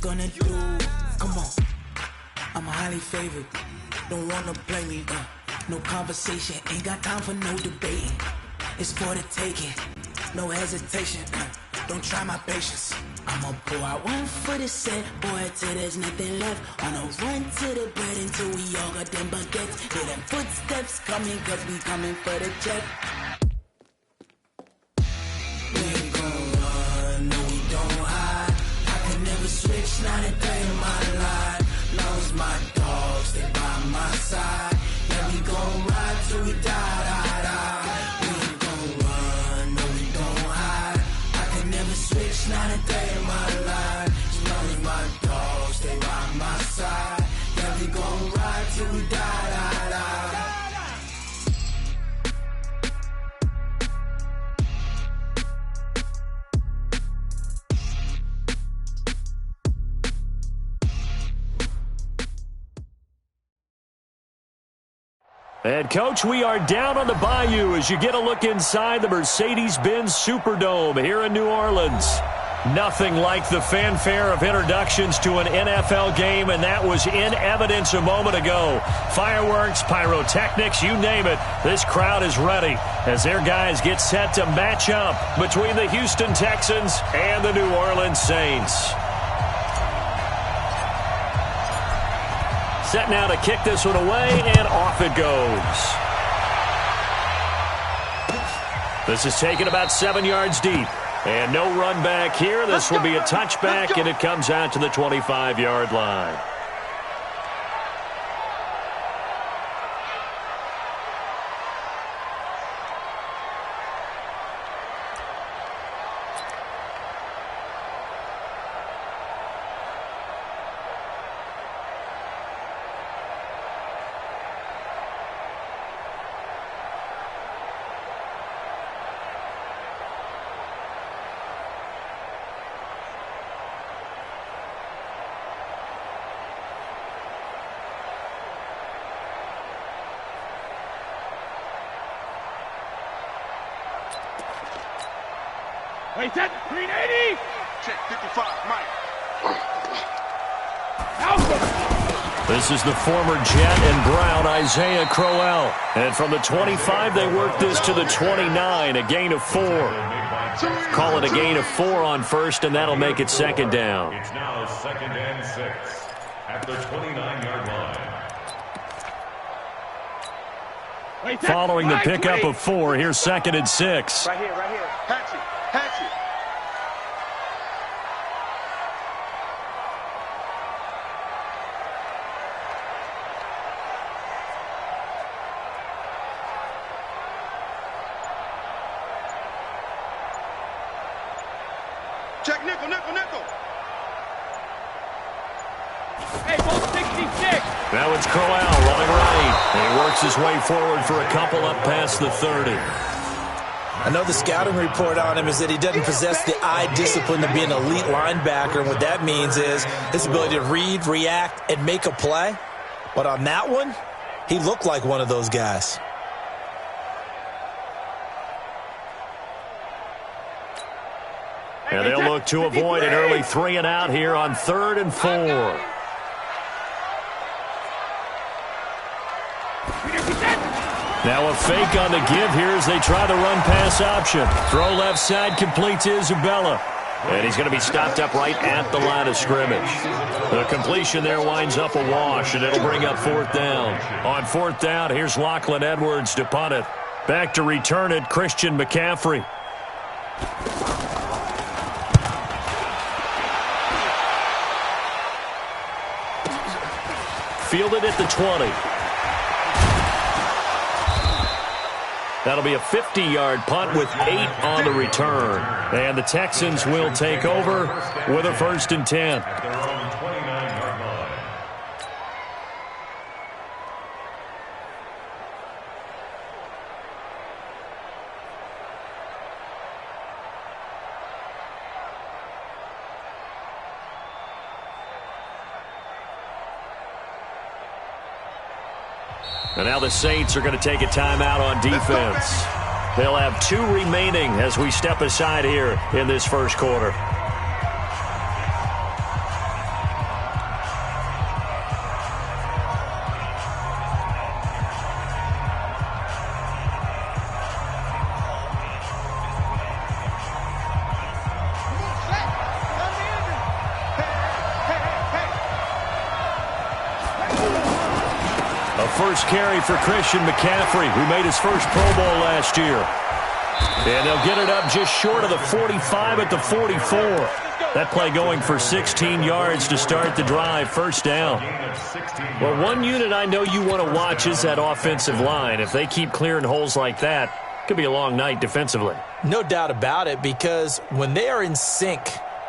gonna do? Come on, I'm highly favored. Don't wanna play me, no conversation. Ain't got time for no debating. It's for the taking, no hesitation. Don't try my patience. I'ma pour out one for the set, boy, till there's nothing left. On a run to the bread until we all got them baguettes. Hear them footsteps coming, cause we coming for the check. We ain't gon' run, no we don't hide. I can never switch, not a day in my life. Long as my dogs, they by my side. Yeah, we gon' ride till we die, die, die. We ain't gon' run, no we don't hide. I can never switch, not a day in my life. As long as my dogs, they by my side. Yeah, we gon' ride till we die, die, die. And, Coach, we are down on the Bayou as you get a look inside the Mercedes-Benz Superdome here in New Orleans. Nothing like the fanfare of introductions to an NFL game, and that was in evidence a moment ago. Fireworks, pyrotechnics, you name it. This crowd is ready as their guys get set to match up between the Houston Texans and the New Orleans Saints. Set now to kick this one away, and off it goes. This is taken about 7 yards deep. And no run back here. This will be a touchback, and it comes out to the 25-yard line. Wait, that 380. Check 55, Mike. This is the former Jet and Brown, Isaiah Crowell. And from the 25, they work this to the 29, a gain of 4. Call it a gain of 4 on first, and that'll make it second down. It's now 2nd and 6 at the 29-yard line. Following the pickup of 4, here's 2nd and 6. Right here, right here. Hatchet, hatchet. Check nickel, nickel, nickel. Hey, ball 66. Now it's Crowell running right. And he works his way forward for a couple up past the 30. I know the scouting report on him is that he doesn't possess the eye discipline to be an elite linebacker. And what that means is his ability to read, react, and make a play. But on that one, he looked like one of those guys. And they'll look to avoid an early 3 and out here on 3rd and 4. Now a fake on the give here as they try the run-pass option. Throw left side, complete to Isabella. And he's going to be stopped up right at the line of scrimmage. The completion there winds up a wash, and it'll bring up 4th down. On 4th down, here's Lachlan Edwards to punt it. Back to return it, Christian McCaffrey. Fielded at the 20. That'll be a 50-yard punt with 8 on the return. And the Texans will take over with a 1st and 10. And now the Saints are going to take a timeout on defense. They'll have 2 remaining as we step aside here in this first quarter. first carry for Christian McCaffrey, who made his first Pro Bowl last year. And they'll get it up just short of the 45 at the 44. That play going for 16 yards to start the drive, first down. Well, one unit I know you want to watch is that offensive line. If they keep clearing holes like that, it could be a long night defensively. No doubt about it, because when they are in sync,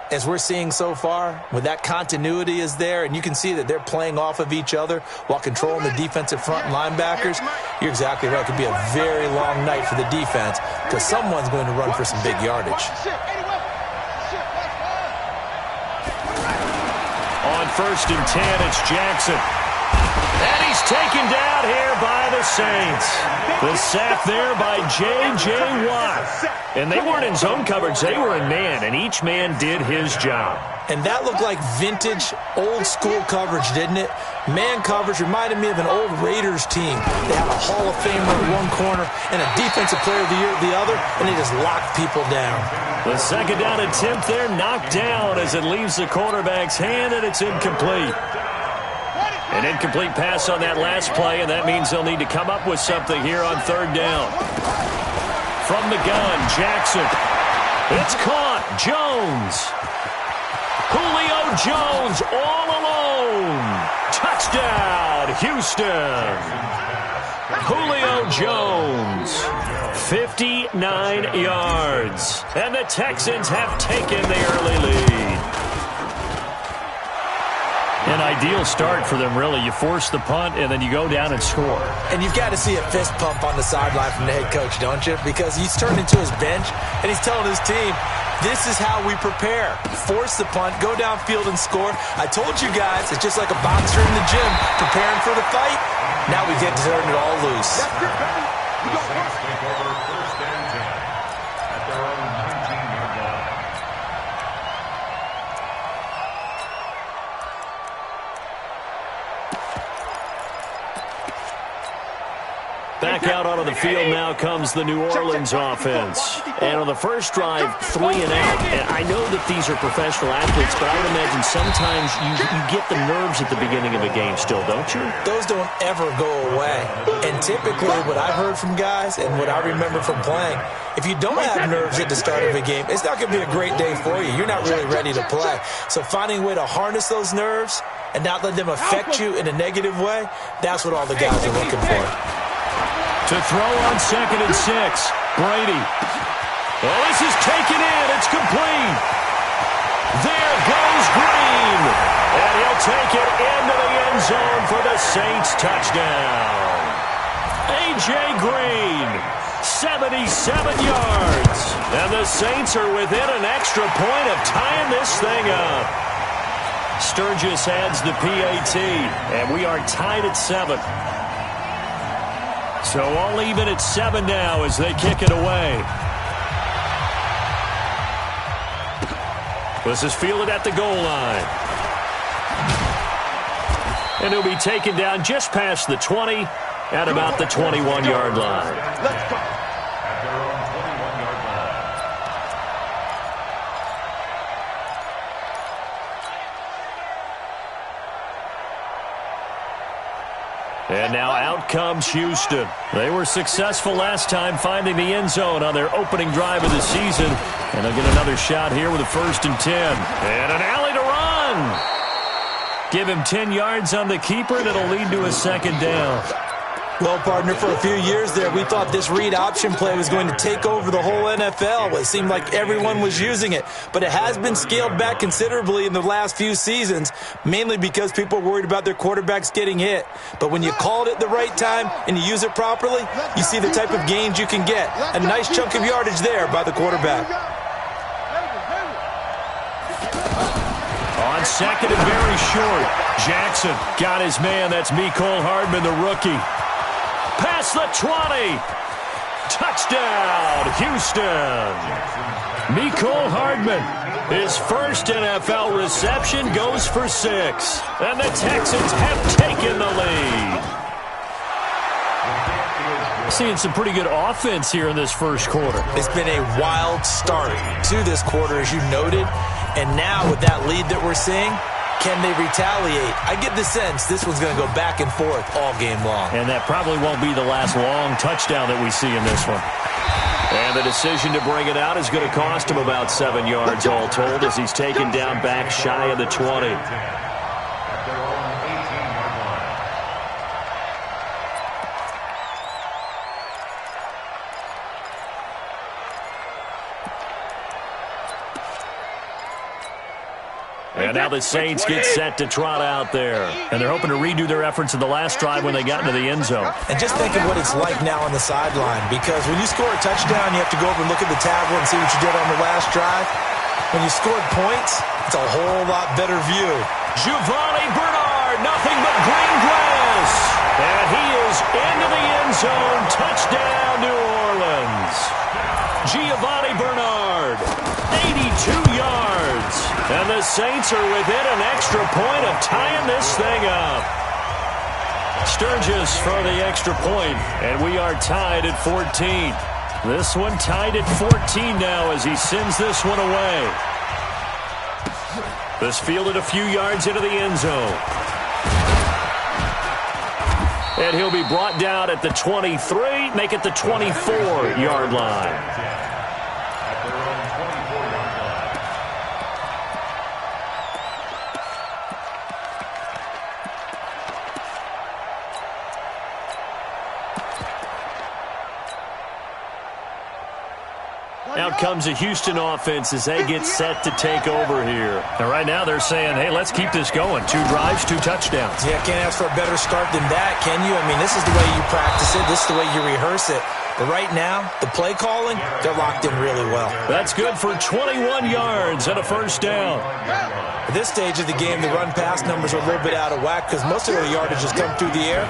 as we're seeing so far, when that continuity is there and you can see that they're playing off of each other while controlling the defensive front linebackers, you're exactly right. It could be a very long night for the defense because someone's going to run for some big yardage. On 1st and 10, it's Jackson. And he's taken down here by the Saints. The sack there by J.J. Watt. And they weren't in zone coverage. They were in man, and each man did his job. And that looked like vintage, old-school coverage, didn't it? Man coverage reminded me of an old Raiders team. They had a Hall of Famer at one corner and a Defensive Player of the Year at the other, and they just locked people down. The second down attempt there knocked down as it leaves the quarterback's hand, and it's incomplete. An incomplete pass on that last play, and that means they'll need to come up with something here on 3rd down. From the gun, Jackson. It's caught. Jones. Julio Jones all alone. Touchdown, Houston. Julio Jones, 59 yards. And the Texans have taken the early lead. An ideal start for them, really. You force the punt, and then you go down and score. And you've got to see a fist pump on the sideline from the head coach, don't you? Because he's turned into his bench, and he's telling his team, this is how we prepare. Force the punt, go downfield and score. I told you guys, it's just like a boxer in the gym preparing for the fight. Now we get to turn it all loose. The Saints take over 1st and 10 at their own 19-yard line. Back out onto the field now comes the New Orleans offense. And on the first drive, 3 and out. And I know that these are professional athletes, but I would imagine sometimes you get the nerves at the beginning of a game still, don't you? Those don't ever go away. And typically what I've heard from guys and what I remember from playing, if you don't have nerves at the start of a game, it's not going to be a great day for you. You're not really ready to play. So finding a way to harness those nerves and not let them affect you in a negative way, that's what all the guys are looking for. To throw on 2nd and 6, Brady. Well, this is taken in. It's complete. There goes Green. And he'll take it into the end zone for the Saints touchdown. A.J. Green, 77 yards. And the Saints are within an extra point of tying this thing up. Sturgis adds the PAT, and we are tied at 7. So all even at 7 now as they kick it away. This is fielded at the goal line. And he'll be taken down just past the 20 at about the 21-yard line. Let's go. At their own 21-yard line. And now out comes Houston. They were successful last time finding the end zone on their opening drive of the season. And they'll get another shot here with a 1st and 10. And an alley to run. Give him 10 yards on the keeper, and it'll lead to a 2nd down. Well, partner, for a few years there, we thought this read option play was going to take over the whole NFL. It seemed like everyone was using it, but it has been scaled back considerably in the last few seasons, mainly because people are worried about their quarterbacks getting hit. But when you call it at the right time and you use it properly, you see the type of gains you can get. A nice chunk of yardage there by the quarterback. On 2nd and very short, Jackson got his man. That's Mecole Hardman, the rookie. Past the 20. Touchdown, Houston. Mecole Hardman, his first NFL reception, goes for 6. And the Texans have taken the lead. Seeing some pretty good offense here in this first quarter. It's been a wild start to this quarter, as you noted. And now with that lead that we're seeing, Can they retaliate? I get the sense this one's going to go back and forth all game long. And that probably won't be the last long touchdown that we see in this one. And the decision to bring it out is going to cost him about 7 yards all told as he's taken down back shy of the 20. And now the Saints get set to trot out there. And they're hoping to redo their efforts in the last drive when they got into the end zone. And just think of what it's like now on the sideline, because when you score a touchdown, you have to go over and look at the tablet and see what you did on the last drive. When you scored points, it's a whole lot better view. Giovanni Bernard, nothing but green grass. And he is into the end zone. Touchdown, New Orleans. Giovanni Bernard, 82 yards. And the Saints are within an extra point of tying this thing up. Sturgis for the extra point, and we are tied at 14. This one tied at 14 now as he sends this one away. This fielded a few yards into the end zone. And he'll be brought down at the 23, make it the 24-yard line. Out comes the Houston offense as they get set to take over here. And right now they're saying, hey, let's keep this going. 2 drives, 2 touchdowns. Yeah, can't ask for a better start than that, can you? I mean, this is the way you practice it. This is the way you rehearse it. But right now, the play calling, they're locked in really well. That's good for 21 yards and a first down. At this stage of the game, the run-pass numbers are a little bit out of whack because most of their yardage has come through the air.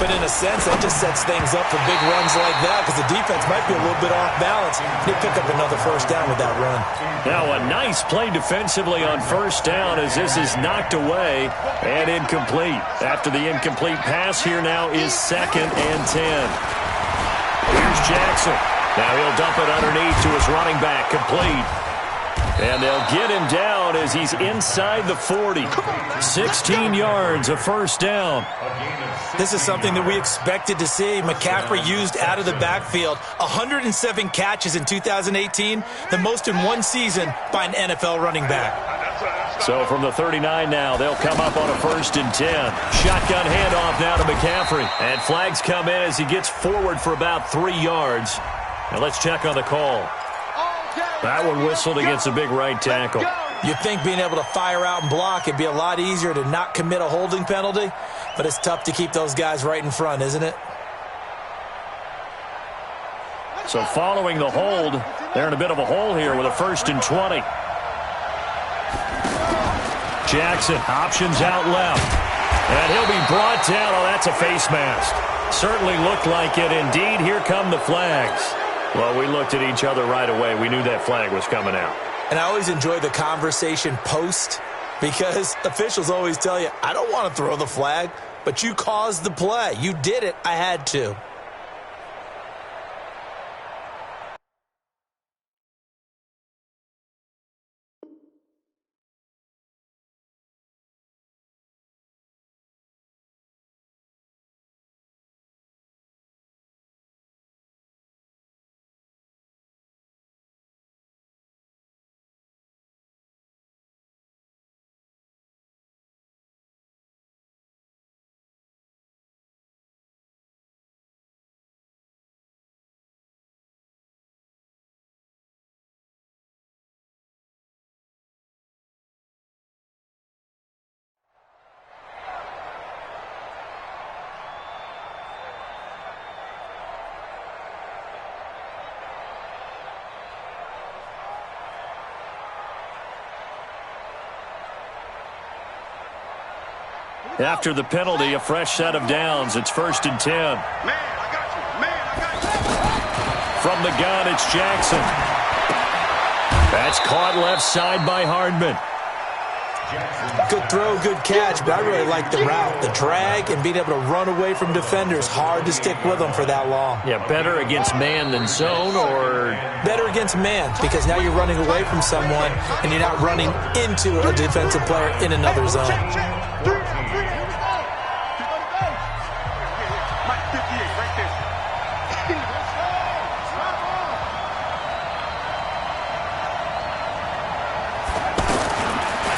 But in a sense, that just sets things up for big runs like that because the defense might be a little bit off balance. They pick up another first down with that run. Now a nice play defensively on first down as this is knocked away and incomplete. After the incomplete pass, here now is 2nd and 10. Here's Jackson. Now he'll dump it underneath to his running back, complete. And they'll get him down as he's inside the 40. 16 yards, a first down. This is something that we expected to see. McCaffrey used out of the backfield. 107 catches in 2018, the most in one season by an NFL running back. So from the 39 now, they'll come up on a 1st and 10. Shotgun handoff now to McCaffrey. And flags come in as he gets forward for about 3 yards. Now let's check on the call. That one whistled against a big right tackle. You'd think being able to fire out and block, it'd be a lot easier to not commit a holding penalty, but it's tough to keep those guys right in front, isn't it? So following the hold, they're in a bit of a hole here with a 1st and 20. Jackson, options out left. And he'll be brought down. Oh, that's a face mask. Certainly looked like it. Indeed, here come the flags. Well, we looked at each other right away. We knew that flag was coming out. And I always enjoy the conversation post because officials always tell you, I don't want to throw the flag, but you caused the play. You did it. I had to. After the penalty, a fresh set of downs. It's 1st and 10. Man, I got you. Man, I got you. From the gun, it's Jackson. That's caught left side by Hardman. Good throw, good catch, but I really like the route. The drag and being able to run away from defenders, hard to stick with them for that long. Yeah, better against man than zone, or? Better against man, because now you're running away from someone and you're not running into a defensive player in another zone.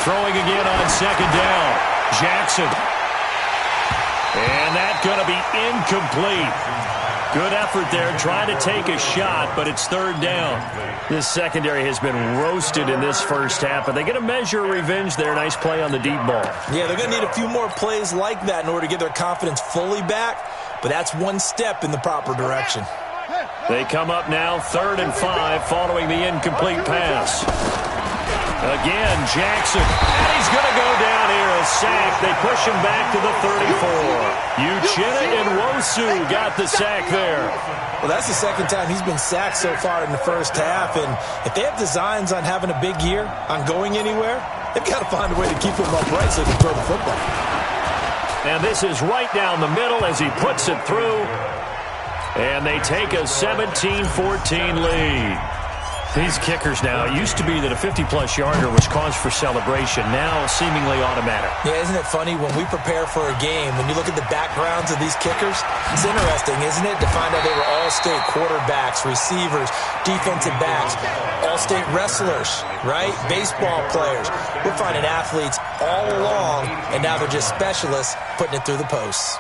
Throwing again on second down. Jackson. And that's going to be incomplete. Good effort there, trying to take a shot, but it's third down. This secondary has been roasted in this first half, but they're going to measure revenge there. Nice play on the deep ball. Yeah, they're going to need a few more plays like that in order to get their confidence fully back, but that's one step in the proper direction. They come up now 3rd and 5 following the incomplete pass. Again, Jackson, and he's going to go down here, a sack. They push him back to the 34. Uchenna and Wosu got the sack there. Well, that's the second time he's been sacked so far in the first half, and if they have designs on having a big year, on going anywhere, they've got to find a way to keep him upright so they can throw the football. And this is right down the middle as he puts it through, and they take a 17-14 lead. These kickers now, it used to be that a 50-plus yarder was cause for celebration, now seemingly automatic. Yeah, isn't it funny when we prepare for a game, when you look at the backgrounds of these kickers, it's interesting, isn't it, to find out they were all-state quarterbacks, receivers, defensive backs, all-state wrestlers, right? Baseball players. We're finding athletes all along, and now they're just specialists putting it through the posts.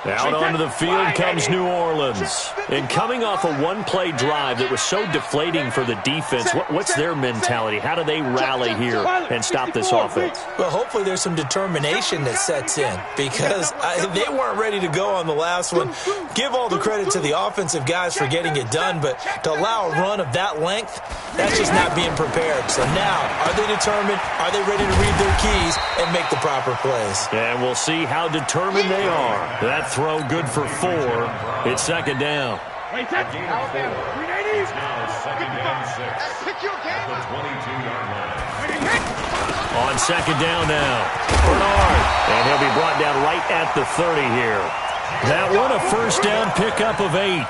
Out onto the field comes New Orleans. And coming off a one-play drive that was so deflating for the defense, what's their mentality? How do they rally here and stop this offense? Well, hopefully there's some determination that sets in, because they weren't ready to go on the last one. Give all the credit to the offensive guys for getting it done, but to allow a run of that length, that's just not being prepared. So now, are they determined? Are they ready to read their keys and make the proper plays? And we'll see how determined they are. That throw good for 4. It's second down. Wait, that's Alabama. 380. Now second and 6 Pick your at game. the 22-yard line. On second down now, Bernard. And he'll be brought down right at the 30 here. That one, a first down pickup of 8.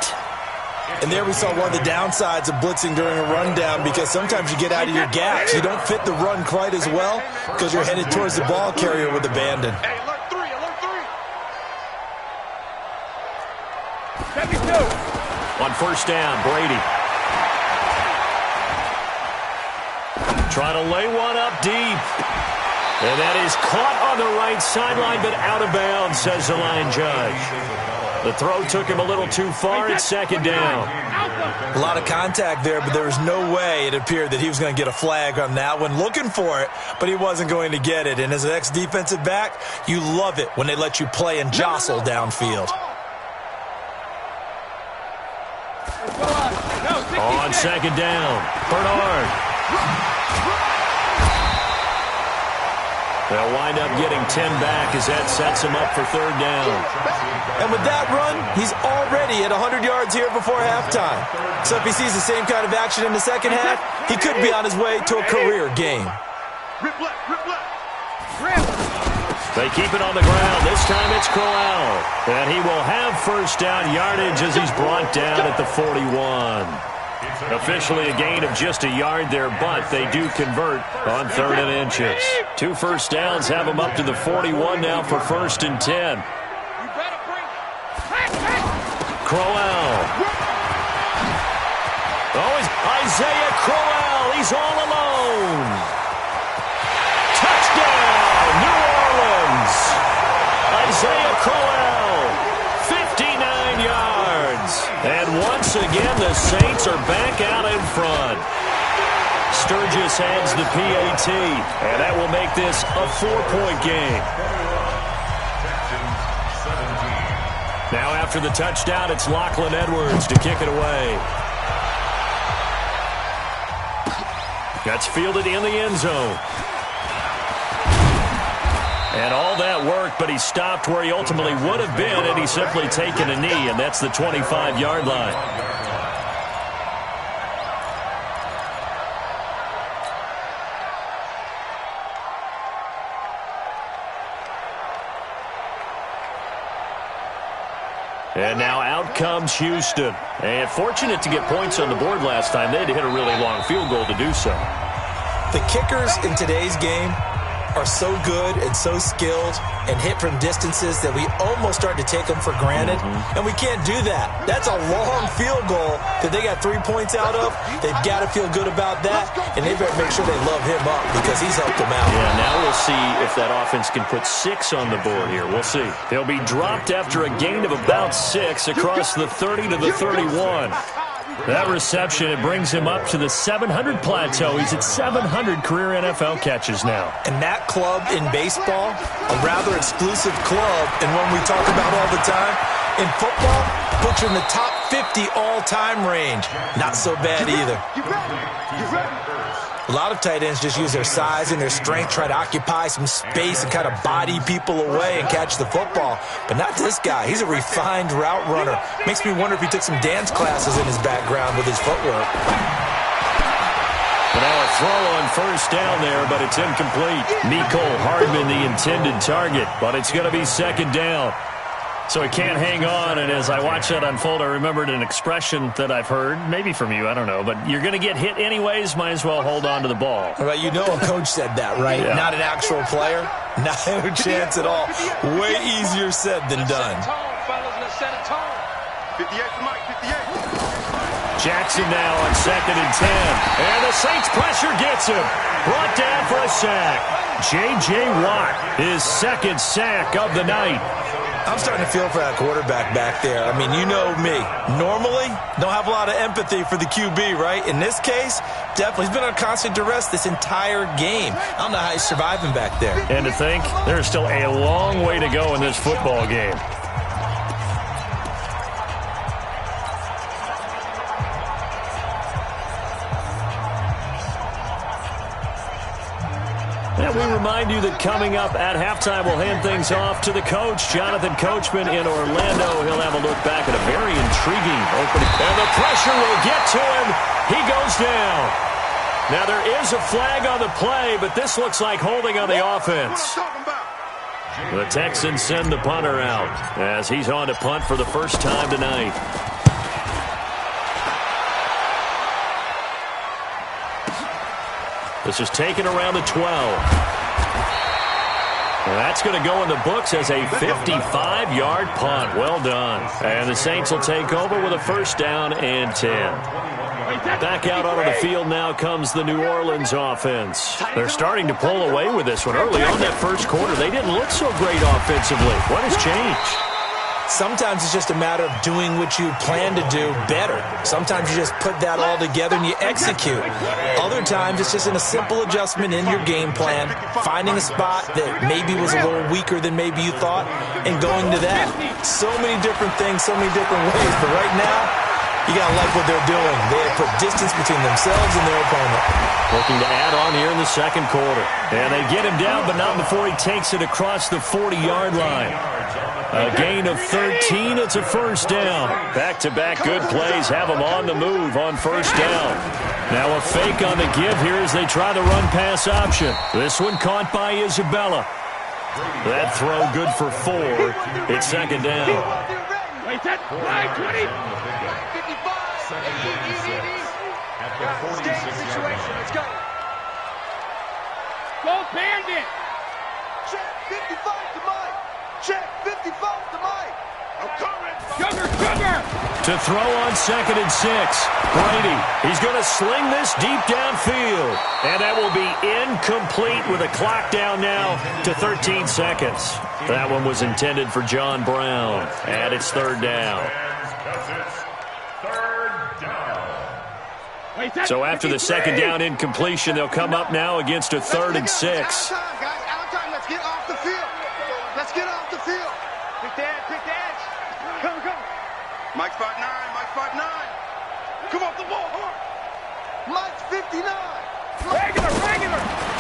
And there we saw one of the downsides of blitzing during a rundown, because sometimes you get out of your gaps. You don't fit the run quite as well because you're headed towards the ball carrier with abandon. Hey, alert 3, alert 3. 72. On first down, Brady. Trying to lay one up deep. And that is caught on the right sideline, but out of bounds, says the line judge. The throw took him a little too far. It's second down. A lot of contact there, but there was no way it appeared that he was going to get a flag on that one. Looking for it, but he wasn't going to get it. And as an ex-defensive back, you love it when they let you play and jostle downfield. On second down, Bernard. They'll wind up getting 10 back as that sets him up for third down. And with that run, he's already at 100 yards here before halftime. So if he sees the same kind of action in the second half, he could be on his way to a career game. Rip left, rip left. They keep it on the ground. This time it's Crowell. And he will have first down yardage as he's brought down at the 41. Officially a gain of just a yard there, but they do convert on 3rd and inches. 2 first downs have them up to the 41 now for 1st and 10. Crowell. Oh, it's Isaiah Crowell. He's all alone. Touchdown, New Orleans. Isaiah Crowell, 59 yards. And once again, the Saints are back out in front. Sturgis adds the PAT, and that will make this a 4-point game. Now after the touchdown, it's Lachlan Edwards to kick it away. That's fielded in the end zone. And all that work, but he stopped where he ultimately would have been had he simply taken a knee, and that's the 25-yard line. And now out comes Houston. And fortunate to get points on the board last time. They had to hit a really long field goal to do so. The kickers in today's game are so good and so skilled and hit from distances that we almost start to take them for granted. And we can't do that. That's a long field goal that they got 3 points out of. They've got to feel good about that, and they better make sure they love him up because he's helped them out. Yeah, now we'll see if that offense can put 6 on the board here. We'll see. They'll be dropped after a gain of about 6 across the 30 to the 31. That reception, it brings him up to the 700 plateau. He's at 700 career NFL catches now. And that club in baseball, a rather exclusive club, and one we talk about all the time, in football, puts you in the top 50 all-time range. Not so bad either. A lot of tight ends just use their size and their strength, try to occupy some space and kind of body people away and catch the football. But not this guy. He's a refined route runner. Makes me wonder if he took some dance classes in his background with his footwork. But now a throw on first down there, but it's incomplete. Mecole Hardman, the intended target, but it's going to be second down. So he can't hang on, and as I watch that unfold, I remembered an expression that I've heard, maybe from you, I don't know, but you're going to get hit anyways, might as well hold on to the ball. Well, you know a coach said that, right? Yeah. Not an actual player. Not a chance at all. Way easier said than done. 58 for Mike, 58. Jackson now on 2nd and 10, and the Saints pressure gets him. Brought down for a sack. J.J. Watt, his second sack of the night. I'm starting to feel for that quarterback back there. I mean, you know me. Normally, don't have a lot of empathy for the QB, right? In this case, definitely. He's been on constant duress this entire game. I don't know how he's surviving back there. And to think, there's still a long way to go in this football game. And we remind you that coming up at halftime, we'll hand things off to the coach, Jonathan Coachman in Orlando. He'll have a look back at a very intriguing opening. And the pressure will get to him. He goes down. Now, there is a flag on the play, but this looks like holding on the offense. The Texans send the punter out as he's on to punt for the first time tonight. This is taken around the 12. And that's going to go in the books as a 55-yard punt. Well done. And the Saints will take over with a first down and 10. Back out onto the field now comes the New Orleans offense. They're starting to pull away with this one. Early on that first quarter, they didn't look so great offensively. What has changed? Sometimes it's just a matter of doing what you plan to do better. Sometimes you just put that all together and you execute. Other times it's just in a simple adjustment in your game plan, finding a spot that maybe was a little weaker than maybe you thought, and going to that. So many different things, so many different ways. But right now, you got to like what they're doing. They have put distance between themselves and their opponent. Looking to add on here in the second quarter. And they get him down, but not before he takes it across the 40-yard line. A gain of 13. It's a first down. Back-to-back good plays have them on the move on first down. Now a fake on the give here as they try the run-pass option. This one caught by Isabella. That throw good for 4. It's second down. Wait, that 9-20. At the 46-yard line. Let's go. Go Bandit. Check 55 to Mike. Check 55 to Mike. I'm coming. Sugar. To throw on 2nd and 6. Brady, he's going to sling this deep downfield. And that will be incomplete with a clock down now to 13 seconds. That one was intended for John Brown. And it's third down. So after the second down incompletion, they'll come up now against a 3rd and 6. Out of time. Let's get off the field. Let's get off the field. Pick the edge. Come. Mike's 5'9", Mike's 5'9". Come off the ball, hard. Mike's 59. Regular.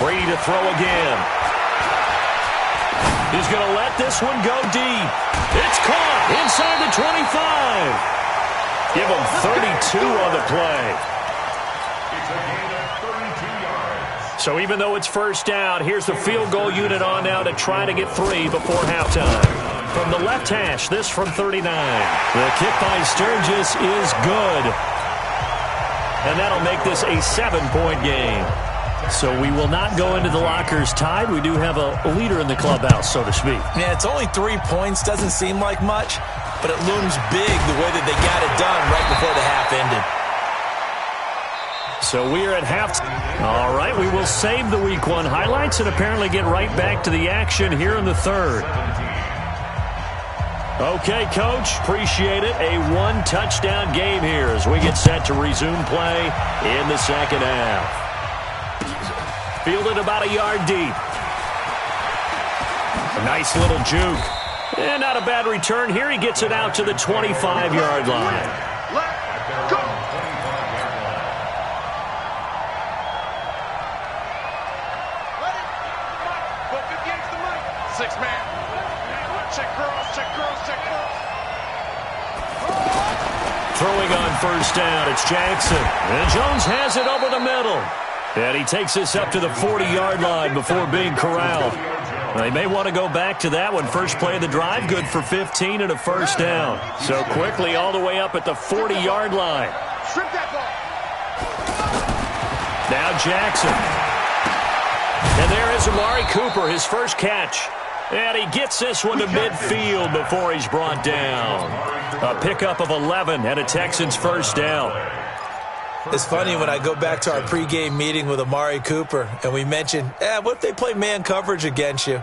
Brady to throw again. He's going to let this one go deep. It's caught inside the 25. Give him 32 on the play. So even though it's first down, here's the field goal unit on now to try to get 3 before halftime. From the left hash, this from 39. The kick by Sturgis is good. And that'll make this a 7-point game. So we will not go into the lockers tied. We do have a leader in the clubhouse, so to speak. Yeah, it's only 3 points. Doesn't seem like much, but it looms big the way that they got it done right before the half ended. So we are at halftime. All right, we will save the Week 1 highlights and apparently get right back to the action here in the third. Okay, Coach, appreciate it. A 1-touchdown game here as we get set to resume play in the second half. Fielded about a yard deep. A nice little juke. And not a bad return here. He gets it out to the 25-yard line. Let's go. Six-man. Check cross, check cross, check cross. Throwing on first down, it's Jackson. And Jones has it over the middle. And he takes this up to the 40-yard line before being corralled. They may want to go back to that one. First play of the drive, good for 15 and a first down. So quickly all the way up at the 40-yard line. Strip that ball. Now Jackson. And there is Amari Cooper, his first catch. And he gets this one to midfield before he's brought down. A pickup of 11 and a Texans first down. It's funny when I go back to our pregame meeting with Amari Cooper and we mentioned, what if they play man coverage against you?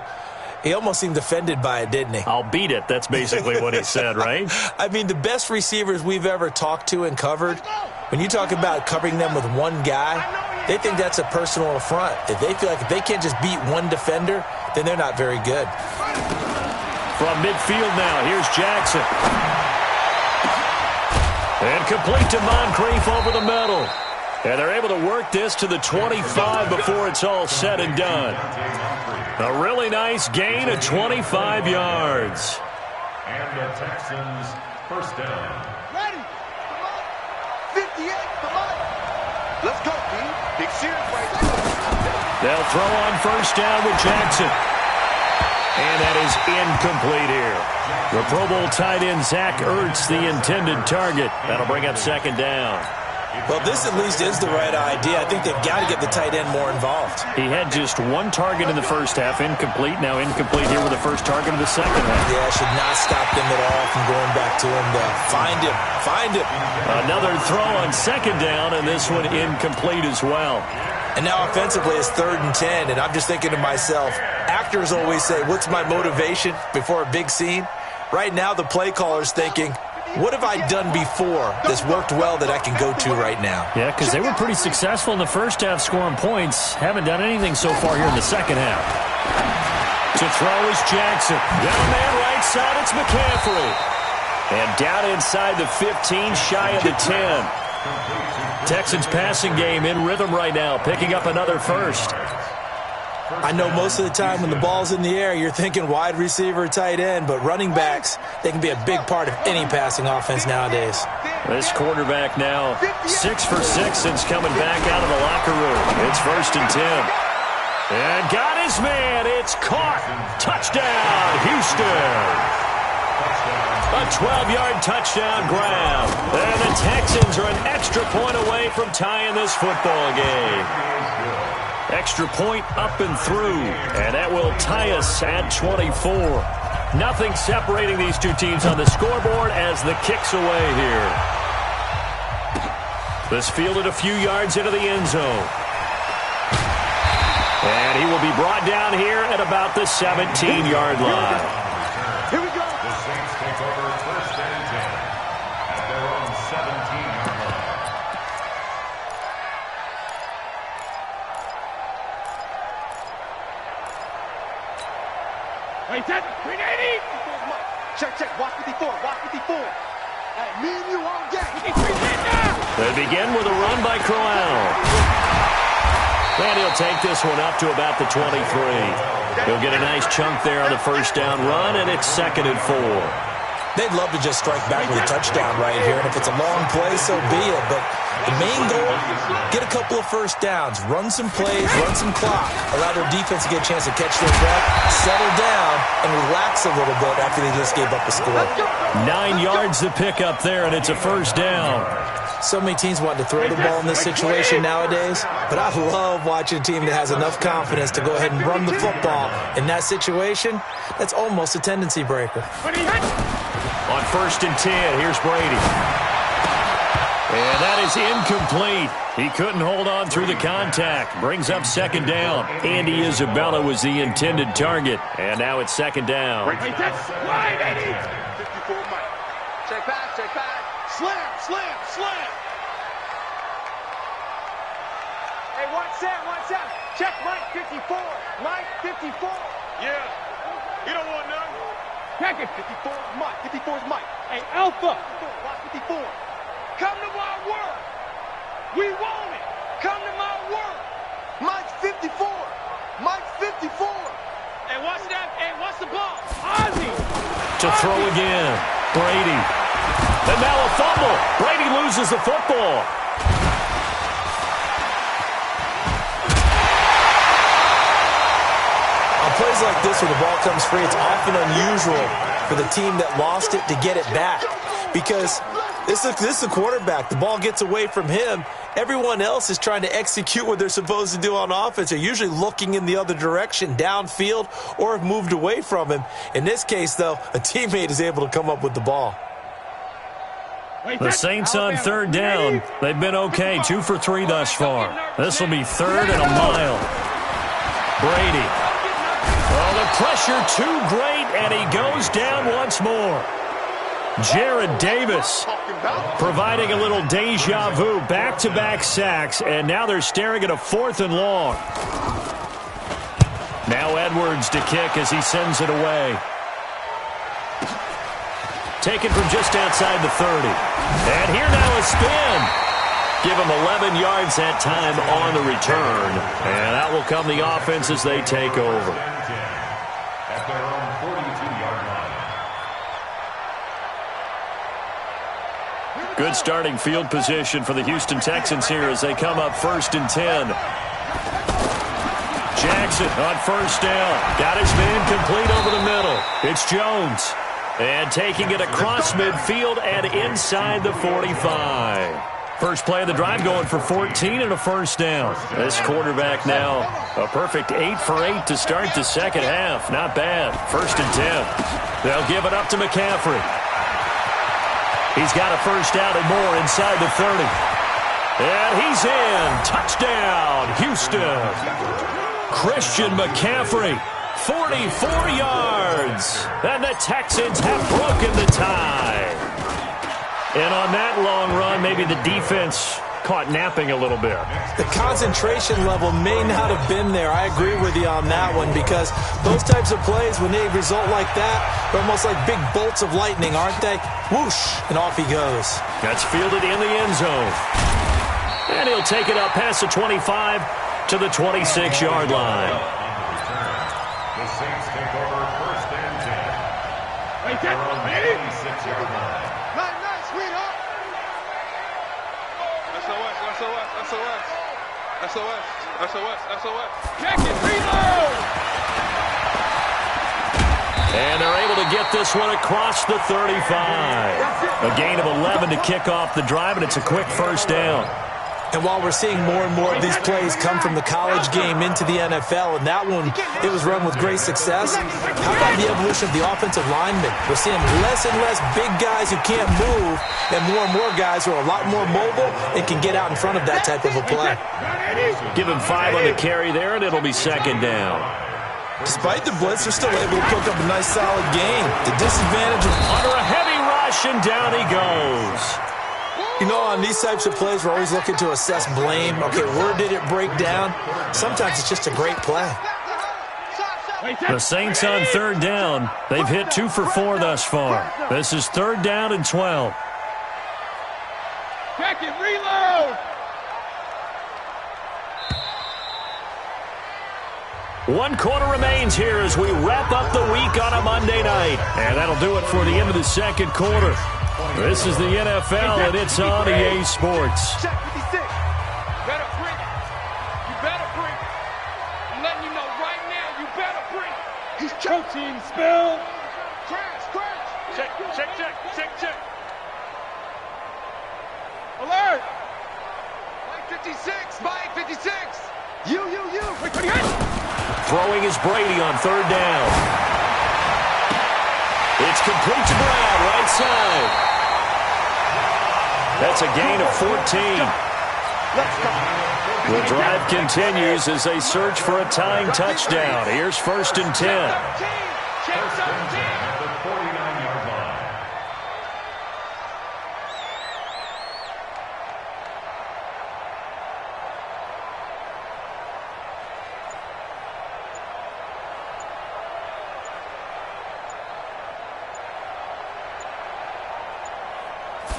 He almost seemed offended by it, didn't he? I'll beat it. That's basically what he said, right? I mean, the best receivers we've ever talked to and covered, when you talk about covering them with one guy, they think that's a personal affront. If they feel like if they can't just beat one defender, then they're not very good. From midfield now, here's Jackson. And complete to Moncrief over the middle. And they're able to work this to the 25 before it's all said and done. A really nice gain of 25 yards. And the Texans first down. Ready. 58. Come on. Let's go, B. Big series right there. They'll throw on first down with Jackson. And that is incomplete here. The Pro Bowl tight end Zach Ertz, the intended target. That'll bring up second down. Well, this at least is the right idea. I think they've got to get the tight end more involved. He had just one target in the first half, incomplete. Now incomplete here with the first target of the second half. Yeah, should not stop them at all from going back to him to find him. Find him. Another throw on second down, and this one incomplete as well. And now offensively it's 3rd and 10, and I'm just thinking to myself, actors always say, what's my motivation before a big scene? Right now the play caller's thinking, what have I done before that's worked well that I can go to right now? Yeah, because they were pretty successful in the first half scoring points. Haven't done anything so far here in the second half. To throw is Jackson. Down man right side, it's McCaffrey. And down inside the 15, shy of the 10. Texans passing game in rhythm right now, picking up another first. I know most of the time when the ball's in the air, you're thinking wide receiver, tight end, but running backs, they can be a big part of any passing offense nowadays. This quarterback now 6 for 6 since coming back out of the locker room. It's 1st and 10. And got his man. It's caught. Touchdown, Houston. A 12-yard touchdown grab. And the Texans are an extra point away from tying this football game. Extra point up and through. And that will tie us at 24. Nothing separating these two teams on the scoreboard as the kick's away here. This fielded a few yards into the end zone. And he will be brought down here at about the 17-yard line. Here we go. The Saints take over 1st and 10 at their own 17-yard line. Wait, that 380. Check, check. Watch 54. Watch 54. Hey, me and you all day. They begin with a run by Crowell. And he'll take this one up to about the 23. He'll get a nice chunk there on the first down run, and it's 2nd and 4. They'd love to just strike back with a touchdown right here, and if it's a long play, so be it. But The main goal, get a couple of first downs, run some plays, run some clock, allow their defense to get a chance to catch their breath, settle down, and relax a little bit after they just gave up a score. 9 yards to pick up there, and it's a first down. So many teams want to throw the ball in this situation nowadays, but I love watching a team that has enough confidence to go ahead and run the football. In that situation, that's almost a tendency breaker. On 1st and 10, here's Brady. And that is incomplete. He couldn't hold on through the contact. Brings up 2nd down. Andy Isabella was the intended target. And now it's 2nd down. Wide, Eddie. 54 Mike. Check back, check back. Slam, slam, slam. Hey, 1-7. Check Mike 54. Mike 54. Yeah. You don't want none. Check it. 54 is Mike. 54 is Mike. Hey, Alpha. 54. Come to my work. We want it. Come to my work. Mike 54. Mike 54. Hey, what's that? Hey, what's the ball? Ozzy. To throw again. Brady. And now a fumble. Brady loses the football. On plays like this where the ball comes free, it's often unusual for the team that lost it to get it back. Because this is the quarterback. The ball gets away from him. Everyone else is trying to execute what they're supposed to do on offense. They're usually looking in the other direction, downfield, or have moved away from him. In this case, though, a teammate is able to come up with the ball. The Saints on 3rd down. They've been okay, 2 for 3 thus far. This will be 3rd and a mile. Brady. Oh, the pressure too great, and he goes down once more. Jared Davis providing a little deja vu, back-to-back sacks, and now they're staring at a 4th and long. Now Edwards to kick as he sends it away. Taken from just outside the 30. And here now a spin. Give him 11 yards that time on the return. And out will come the offense as they take over. At their own 42-yard line. Good starting field position for the Houston Texans here as they come up 1st and 10. Jackson on 1st down. Got his man complete over the middle. It's Jones. And taking it across midfield and inside the 45. First play of the drive going for 14 and a 1st down. This quarterback now a perfect 8 for 8 to start the second half. Not bad. 1st and 10. They'll give it up to McCaffrey. He's got a 1st down and more inside the 30. And he's in. Touchdown, Houston. Christian McCaffrey. 44 yards. And the Texans have broken the tie. And on that long run, maybe the defense caught napping a little bit. The concentration level may not have been there. I agree with you on that one because those types of plays, when they result like that, they're almost like big bolts of lightning, aren't they? Whoosh, and off he goes. That's fielded in the end zone. And he'll take it up past the 25 to the 26-yard line. The Saints take over 1st and 10. Their own 26-yard line. Nice, sweetheart. SOS. Check it, reload. And they're able to get this one across the 35. A gain of 11 to kick off the drive, and it's a quick 1st down. And while we're seeing more and more of these plays come from the college game into the NFL, and that one, it was run with great success, how about the evolution of the offensive linemen? We're seeing less and less big guys who can't move, and more guys who are a lot more mobile and can get out in front of that type of a play. Give him 5 on the carry there, and it'll be 2nd down. Despite the blitz, they're still able to pick up a nice, solid gain. The disadvantage of Under a heavy rush, and down he goes. You know, on these types of plays, we're always looking to assess blame. Okay, where did it break down? Sometimes it's just a great play. The Saints on 3rd down. They've hit 2 for 4 thus far. This is 3rd down and 12. Check it, reload. 1 quarter remains here as we wrap up the week on a Monday night. And that'll do it for the end of the 2nd quarter. This is the NFL, and it's on EA Sports. He's choking, spill. Crash, crash. Check, check, check, check, check. Alert! Mike 56, Mike 56. You. Wait, what do you hit? Throwing is Brady on third down. It's complete to Brown, right side. That's a gain of 14. Let's go. The drive continues as they search for a tying touchdown. Here's 1st and 10. Check 17. At the 49-yard line.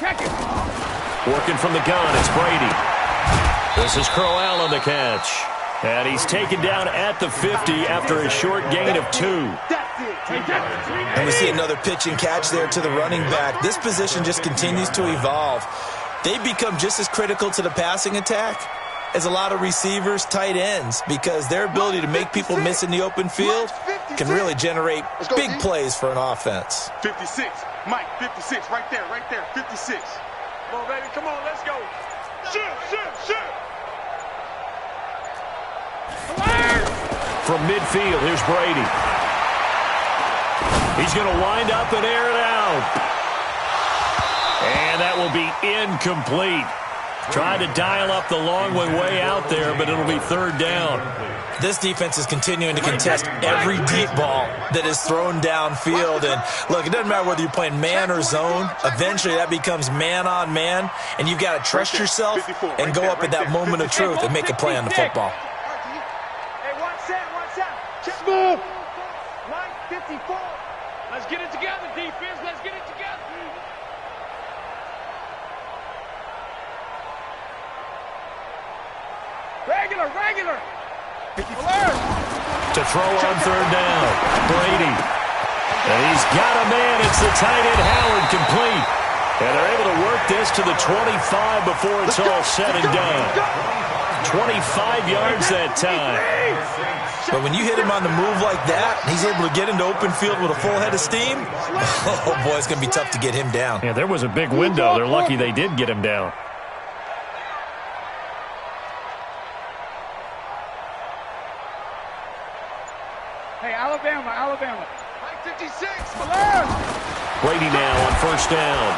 Check it. Working from the gun, it's Brady. This is Crowell on the catch. And he's taken down at the 50 after a short gain of 2. That's it. And we see another pitch and catch there to the running back. This position just continues to evolve. They become just as critical to the passing attack as a lot of receivers, tight ends, because their ability to make people miss in the open field can really generate big plays for an offense. 56, Mike 56, right there, 56. Come on, baby, come on, let's go. Shoot. From midfield, here's Brady. He's going to wind up and air it out. And that will be incomplete. Trying to dial up the long one way out there, but it'll be third down. This defense is continuing to contest every deep ball that is thrown downfield. And look, it doesn't matter whether you're playing man or zone. Eventually, that becomes man on man, and you've got to trust yourself and go up at that moment of truth and make a play on the football. Hey, one set. Smooth. Mike 54. Let's get it together, defense. Let's get it together. Regular. Alert. To throw on third down, Brady. And he's got a man. It's the tight end, Howard, complete. And they're able to work this to the 25 before it's all said and done. 25 yards that time. But when you hit him on the move like that, he's able to get into open field with a full head of steam. Oh, boy, it's going to be tough to get him down. Yeah, there was a big window. They're lucky they did get him down. Hey, Alabama. Mike 56, Brady now on first down.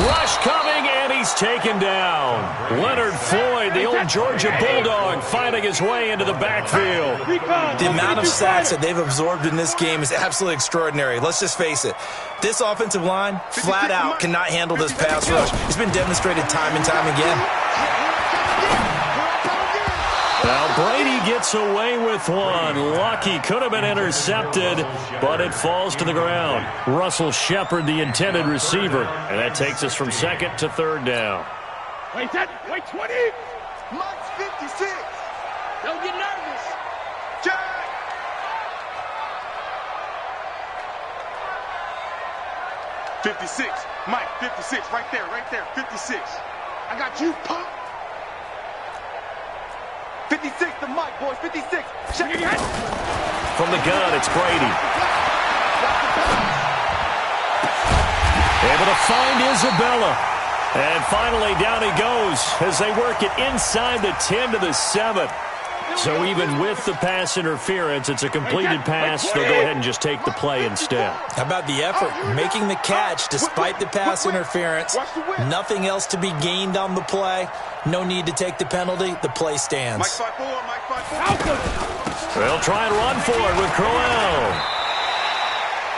Rush coming, and he's taken down. Leonard Floyd, the old Georgia Bulldog, finding his way into the backfield. The amount of sacks that they've absorbed in this game is absolutely extraordinary. Let's just face it. This offensive line, flat out, cannot handle this pass rush. It's been demonstrated time and time again. Well, Brady gets away with one. Lucky, could have been intercepted, but it falls to the ground. Russell Shepard, the intended receiver, and that takes us from second to third down. Wait, 20. Mike's 56. Don't get nervous. Jack. Mike 56, right there, 56. I got you, punk. 56 to Mike, boys, 56. Check it out. From the gun, it's Brady. Able to find Isabella. And finally, down he goes as they work it inside the 10 to the 7. So even with the pass interference, it's a completed pass. They'll go ahead and just take the play instead. How about the effort? Making the catch despite the pass interference. Nothing else to be gained on the play. No need to take the penalty. The play stands. Mike 54. They'll try and run for it with Crowell.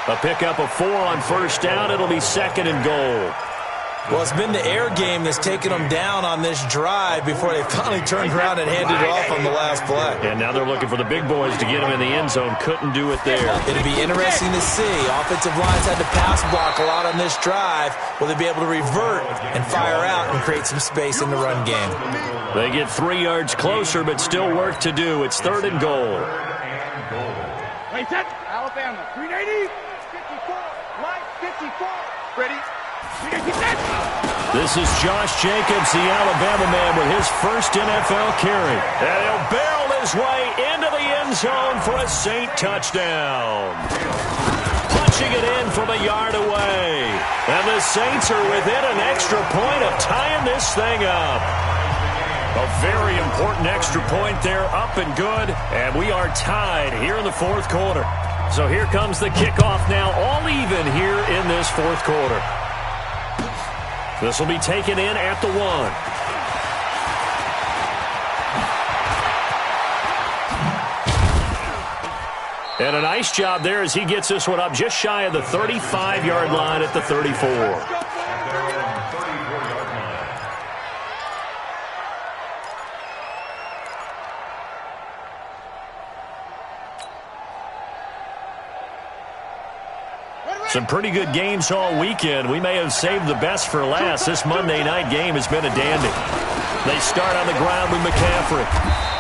A pickup of 4 on first down. It'll be second and goal. Well, it's been the air game that's taken them down on this drive before they finally turned around and handed it off on the last play. And now they're looking for the big boys to get them in the end zone. Couldn't do it there. It'll be interesting to see. Offensive lines had to pass block a lot on this drive. Will they be able to revert and fire out and create some space in the run game? They get 3 yards closer, but still work to do. It's third and goal. Wait, Alabama, 380. 54. Mike 54. Ready? This is Josh Jacobs, the Alabama man, with his first NFL carry. And he'll barrel barrel his way into the end zone for a Saint touchdown. Punching it in from a yard away. And the Saints are within an extra point of tying this thing up. A very important extra point there, up and good. And we are tied here in the fourth quarter. So here comes the kickoff now, all even here in this fourth quarter. This will be taken in at the 1. And a nice job there as he gets this one up just shy of the 35-yard line at the 34. Some pretty good games all weekend. We may have saved the best for last. This Monday night game has been a dandy. They start on the ground with McCaffrey.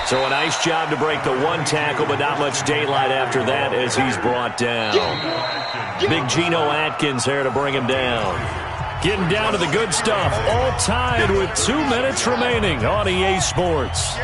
So a nice job to break the one tackle, but not much daylight after that as he's brought down. Big Geno Atkins there to bring him down. Getting down to the good stuff. All tied with 2 minutes remaining on EA Sports.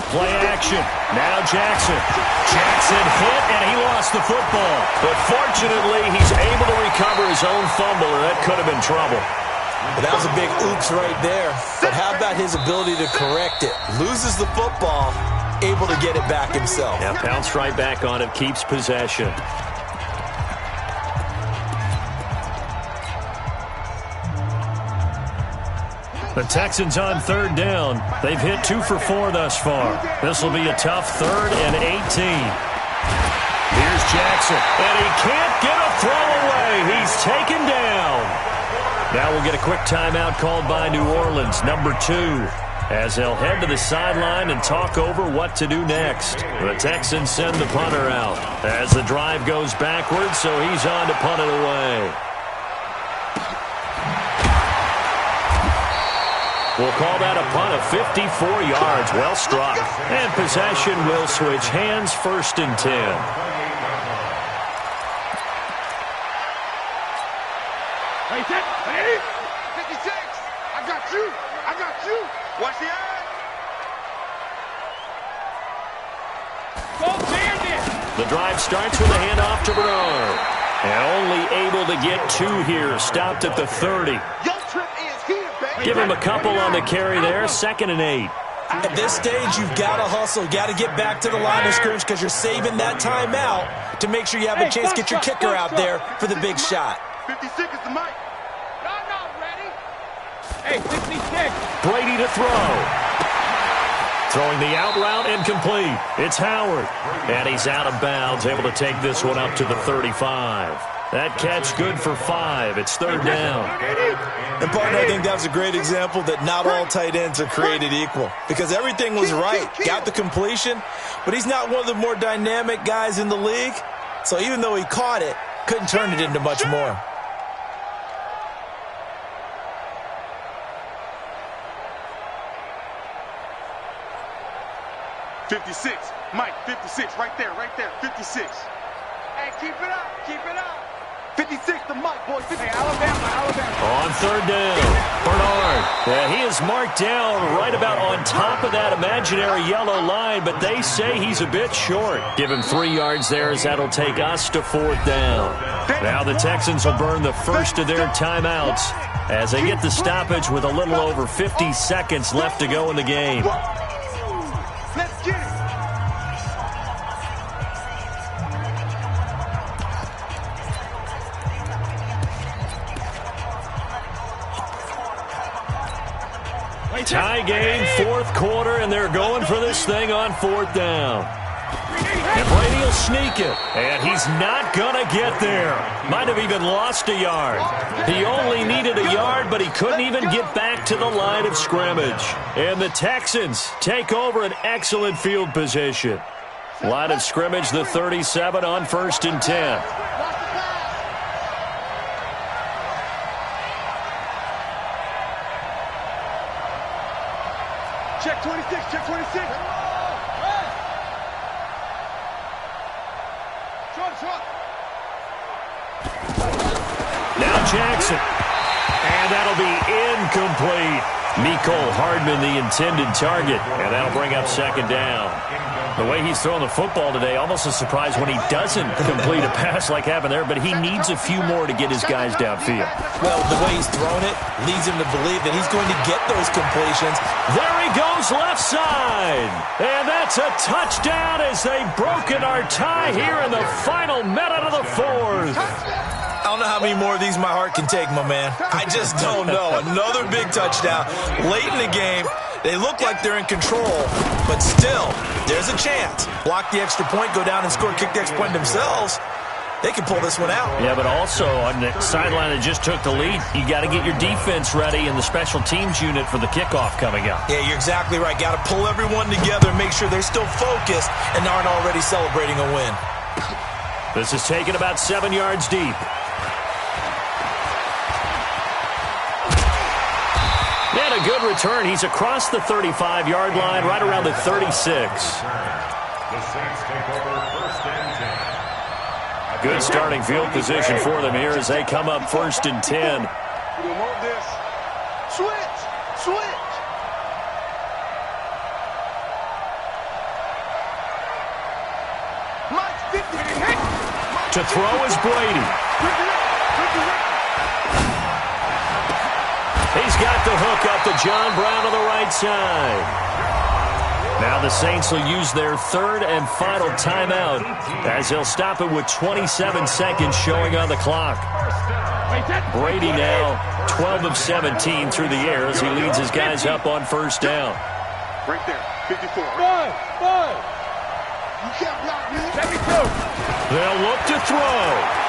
Play action. Now Jackson. Jackson hit, and he lost the football. But fortunately, he's able to recover his own fumble, and that could have been trouble. Well, that was a big oops right there. But how about his ability to correct it? Loses the football, able to get it back himself. Yeah, bounced right back on it, keeps possession. The Texans on third down. They've hit 2 for 4 thus far. This will be a tough 3rd and 18. Here's Jackson, and he can't get a throw away. He's taken down. Now we'll get a quick timeout called by New Orleans, number 2, as they'll head to the sideline and talk over what to do next. The Texans send the punter out as the drive goes backwards, so he's on to punt it away. We'll call that a punt of 54 yards. Well struck. And possession will switch hands, 1st and 10. Hey, 56. I got you. I got you. Watch the eye. Go, Bandit. The drive starts with a handoff to Bernard. And only able to get 2 here. Stopped at the 30. Your trip is here, baby. Give him a couple on the carry there. 2nd and 8. At this stage, you've got to hustle. You've got to get back to the line of scrimmage because you're saving that timeout to make sure you have a chance to get your kicker out there for the big shot. 56 is the mic. Y'all not ready? Hey, 56. Brady to throw. Throwing the out route incomplete. It's Howard. And he's out of bounds, able to take this one up to the 35. That catch good for 5. It's 3rd down. And, partner, I think that was a great example that not all tight ends are created equal because everything was right. Got the completion, but he's not one of the more dynamic guys in the league. So even though he caught it, couldn't turn it into much more. $56. Mike, 56. Right there, 56. Hey, keep it up. Keep it up. 56, the mic, boy. 56. Hey, Alabama. On 3rd down, Bernard. Yeah, he is marked down right about on top of that imaginary yellow line, but they say he's a bit short. Give him 3 yards there as that'll take us to 4th down. Now the Texans will burn the first of their timeouts as they get the stoppage with a little over 50 seconds left to go in the game. Let's get it. Tie game, 4th quarter, and they're going for this thing on 4th down. And Brady will sneak it, and he's not going to get there. Might have even lost a yard. He only needed a yard, but he couldn't even get back to the line of scrimmage. And the Texans take over an excellent field position. Line of scrimmage, the 37 on 1st and 10. Check 26, check 26. Now Jackson. And that'll be incomplete. Mecole Hardman, the intended target, and that'll bring up second down. The way he's throwing the football today, almost a surprise when he doesn't complete a pass like happened there, but he needs a few more to get his guys downfield. Well, the way he's thrown it leads him to believe that he's going to get those completions. There he goes, left side. And that's a touchdown as they've broken our tie here in the final minute of the fourth. I don't know how many more of these my heart can take, my man. I just don't know. Another big touchdown late in the game. They look like they're in control, but still, there's a chance. Block the extra point, go down and score, kick the extra point themselves. They can pull this one out. Yeah, but also on the sideline that just took the lead, you got to get your defense ready and the special teams unit for the kickoff coming up. Yeah, you're exactly right. Got to pull everyone together and make sure they're still focused and aren't already celebrating a win. This is taken about 7 yards deep. And a good return. He's across the 35-yard line, right around the 36. The Saints take over first and 10. Good starting field position for them here as they come up first and 10. We don't want this. Switch! Switch! Mike's 50. To throw is Brady. He's got the hook up to John Brown on the right side. Now the Saints will use their third and final timeout as they'll stop it with 27 seconds showing on the clock. Brady now 12 of 17 through the air as he leads his guys up on first down. Right there, 54. Run! You can't block me. Let me go. They'll look to throw.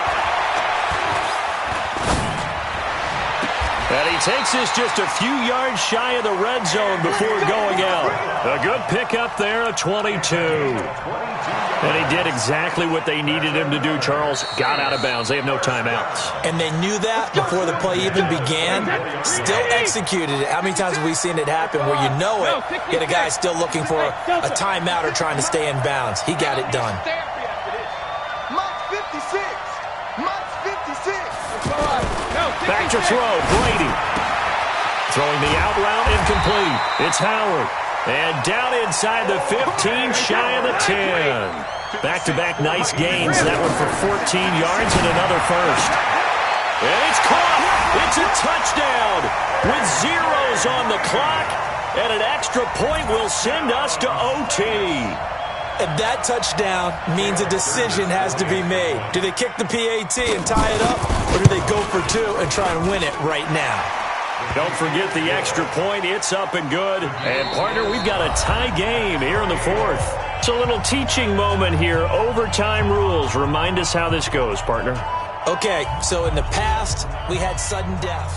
And he takes this just a few yards shy of the red zone before going out. A good pickup there, a 22. And he did exactly what they needed him to do, Charles. Got out of bounds. They have no timeouts. And they knew that before the play even began. Still executed it. How many times have we seen it happen where you know it, yet a guy still looking for a timeout or trying to stay in bounds? He got it done. Back to throw, Brady. Throwing the out route, incomplete. It's Howard. And down inside the 15, shy of the 10. Back-to-back nice gains. That one for 14 yards and another first. And it's caught. It's a touchdown with zeros on the clock. And an extra point will send us to OT. And that touchdown means a decision has to be made. Do they kick the PAT and tie it up, or do they go for two and try and win it right now? Don't forget the extra point. It's up and good. And, partner, we've got a tie game here in the fourth. It's a little teaching moment here. Overtime rules. Remind us how this goes, partner. Okay, so in the past, we had sudden death.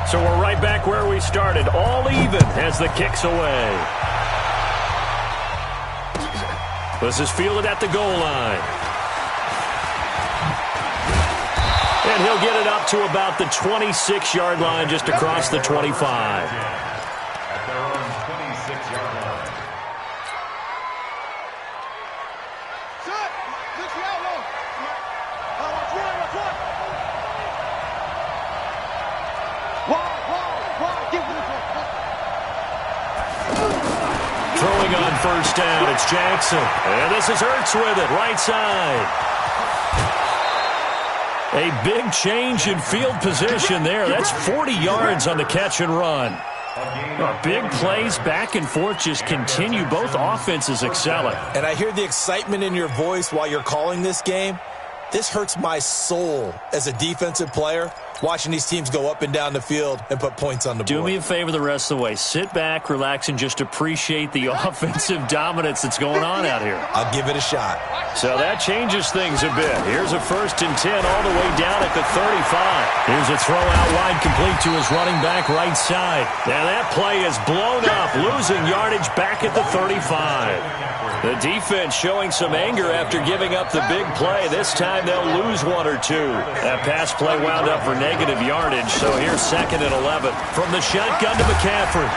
So we're right back where we started, all even as the kick's away. This is fielded at the goal line. And he'll get it up to about the 26-yard line, just across the 25. At their own 26-yard line. Set! Look the outlaw! Watch one! Throwing on first down, it's Jackson. And this is Ertz with it, right side. A big change in field position there. That's 40 yards on the catch and run. Big plays back and forth just continue. Both offenses excelling. And I hear the excitement in your voice while you're calling this game. This hurts my soul as a defensive player, watching these teams go up and down the field and put points on the board. Do me a favor the rest of the way. Sit back, relax, and just appreciate the offensive dominance that's going on out here. I'll give it a shot. So that changes things a bit. Here's a first and 10 all the way down at the 35. Here's a throw out wide complete to his running back right side. Now that play is blown up, losing yardage back at the 35. The defense showing some anger after giving up the big play. This time they'll lose one or two. That pass play wound up for negative yardage, so here's 2nd and 11. From the shotgun to McCaffrey.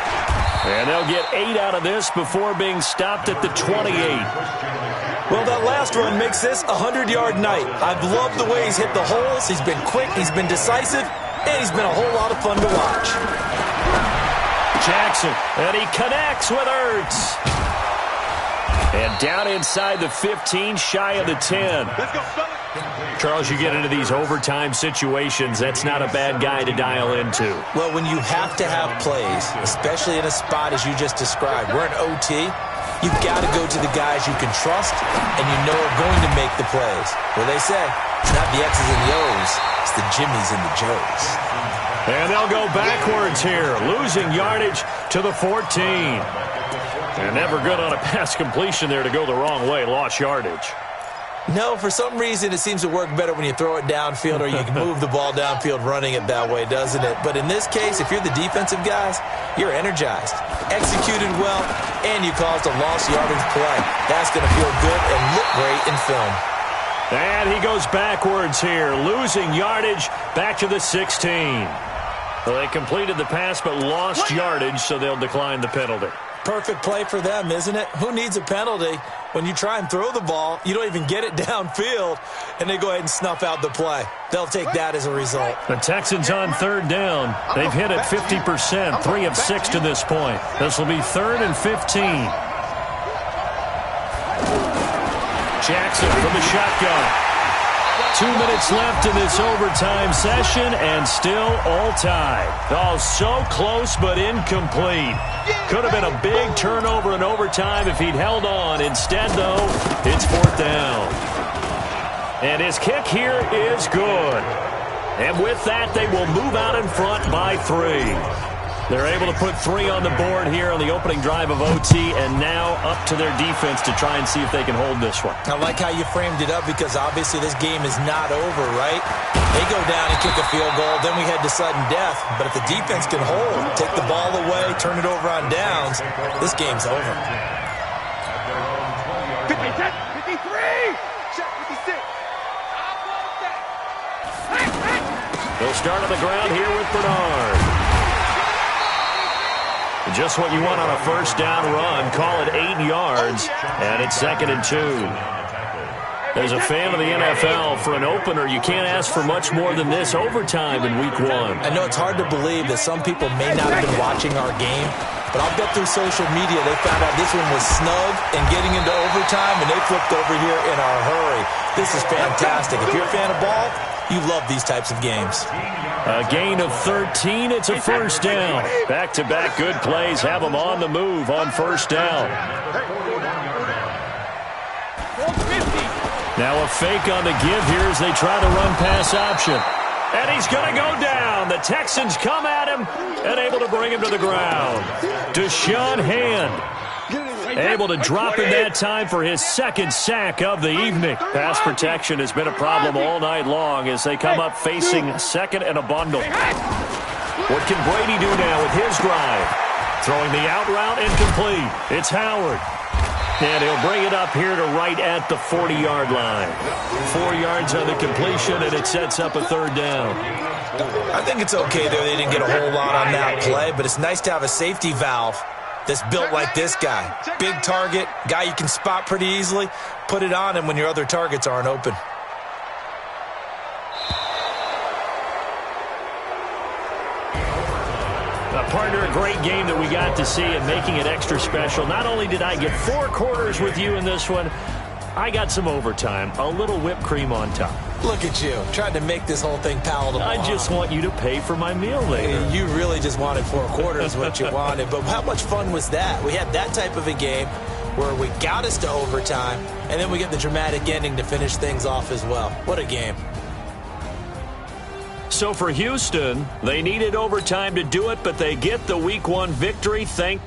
And they'll get 8 out of this before being stopped at the 28. Well, that last run makes this a 100-yard night. I've loved the way he's hit the holes. He's been quick, he's been decisive, and he's been a whole lot of fun to watch. Jackson, and he connects with Ertz. And down inside the 15, shy of the 10. Let's go, fellas. Charles, you get into these overtime situations, that's not a bad guy to dial into. Well, when you have to have plays, especially in a spot as you just described, we're in OT, you've got to go to the guys you can trust and you know are going to make the plays. Well, they say it's not the X's and the O's, it's the Jimmies and the Joes. And they'll go backwards here, losing yardage to the 14. And never good on a pass completion there to go the wrong way, lost yardage. No, for some reason, it seems to work better when you throw it downfield or you can move the ball downfield running it that way, doesn't it? But in this case, if you're the defensive guys, you're energized, executed well, and you caused a lost yardage play. That's going to feel good and look great in film. And he goes backwards here, losing yardage back to the 16. Well, they completed the pass but lost yardage, so they'll decline the penalty. Perfect play for them, isn't it? Who needs a penalty? When you try and throw the ball, you don't even get it downfield, and they go ahead and snuff out the play. They'll take that as a result. The Texans on 3rd down. They've hit it 50%, 3 of 6 to this point. This will be 3rd and 15. Jackson from the shotgun. 2 minutes left in this overtime session, and still all tied. Oh, so close but incomplete. Could have been a big turnover in overtime if he'd held on. Instead, though, it's 4th down. And his kick here is good. And with that, they will move out in front by 3. They're able to put 3 on the board here on the opening drive of OT, and now up to their defense to try and see if they can hold this one. I like how you framed it up because obviously this game is not over, right? They go down and kick a field goal, then we head to sudden death. But if the defense can hold, take the ball away, turn it over on downs, this game's over. 50, 53, check 56. I want that. They'll start on the ground here with Bernard. Just what you want on a 1st down run. Call it 8 yards, and it's 2nd and 2. As a fan of the NFL, for an opener, you can't ask for much more than this overtime in Week 1. I know it's hard to believe that some people may not have been watching our game, but I'll bet through social media they found out this one was snug and getting into overtime, and they flipped over here in a hurry. This is fantastic. If you're a fan of ball, you love these types of games. A gain of 13. It's a 1st down. Back-to-back good plays have them on the move on 1st down. Now a fake on the give here as they try the run-pass option. And he's going to go down. The Texans come at him and able to bring him to the ground. Deshaun Hand able to drop in that time for his 2nd sack of the evening. Pass protection has been a problem all night long as they come up facing 2nd and a bundle. What can Brady do now with his drive? Throwing the out route incomplete. It's Howard. And he'll bring it up here to right at the 40-yard line. 4 yards on the completion, and it sets up a 3rd down. I think it's okay there. They didn't get a whole lot on that play, but it's nice to have a safety valve that's built like this guy. Big target, guy you can spot pretty easily. Put it on him when your other targets aren't open. Partner, a great game that we got to see and making it extra special. Not only did I get 4 quarters with you in this one, I got some overtime, a little whipped cream on top. Look at you, trying to make this whole thing palatable. I just want you to pay for my meal later. You really just wanted 4 quarters what you wanted, but how much fun was that? We had that type of a game where we got us to overtime, and then we get the dramatic ending to finish things off as well. What a game. So for Houston, they needed overtime to do it, but they get the Week 1 victory. Thank